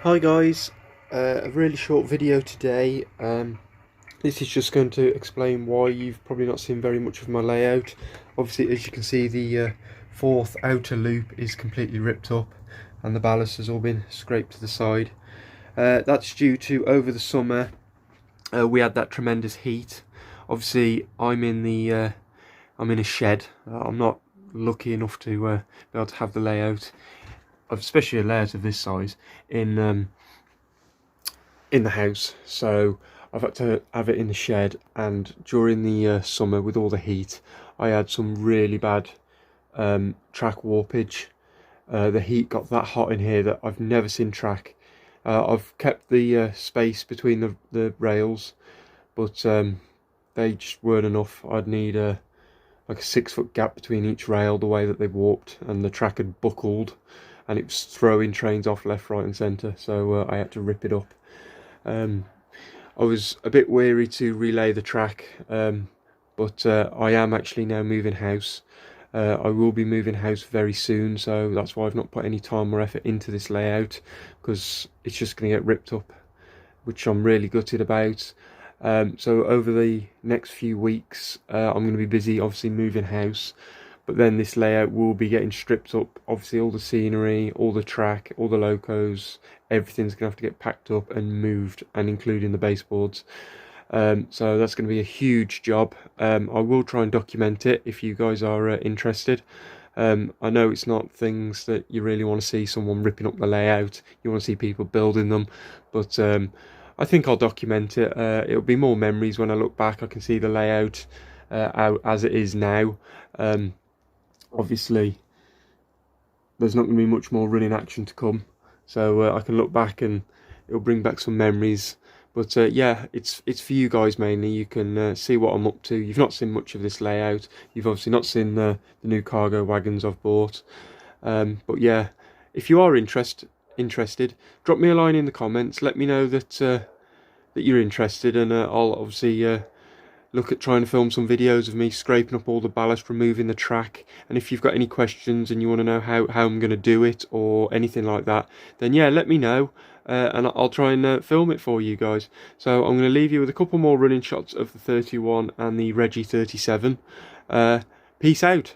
Hi guys, a really short video today. This is just going to explain why you've probably not seen very much of my layout. Obviously, as you can see, the fourth outer loop is completely ripped up and the ballast has all been scraped to the side. That's due to over the summer we had that tremendous heat. Obviously, I'm in a shed. I'm not lucky enough to be able to have the layout, especially a layout of this size, in the house, so I've had to have it in the shed. And during the summer, with all the heat, I had some really bad track warpage. The heat got that hot in here that I've never seen track. I've kept the space between the rails, but they just weren't enough. I'd need like a 6 foot gap between each rail, the way that they warped, and the track had buckled and it was throwing trains off left, right and centre, so I had to rip it up. I was a bit weary to relay the track, but I am actually now moving house. I will be moving house very soon, so that's why I've not put any time or effort into this layout, because it's just going to get ripped up, which I'm really gutted about. So over the next few weeks, I'm going to be busy, obviously, moving house. But then this layout will be getting stripped up. Obviously, all the scenery, all the track, all the locos, everything's going to have to get packed up and moved, and including the baseboards. So that's going to be a huge job. I will try and document it if you guys are interested. I know it's not things that you really want to see, someone ripping up the layout. You want to see people building them. But I think I'll document it. It'll be more memories when I look back. I can see the layout out as it is now. Obviously, there's not going to be much more running action to come, so I can look back and it'll bring back some memories. But yeah, it's for you guys mainly. You can see what I'm up to. You've not seen much of this layout. You've obviously not seen the new cargo wagons I've bought. But yeah, if you are interested, drop me a line in the comments. Let me know that that you're interested, and I'll obviously look at trying to film some videos of me scraping up all the ballast, removing the track. And if you've got any questions and you want to know how I'm going to do it or anything like that, then yeah, let me know, and I'll try and film it for you guys. So I'm going to leave you with a couple more running shots of the 31 and the Reggie 37. Peace out.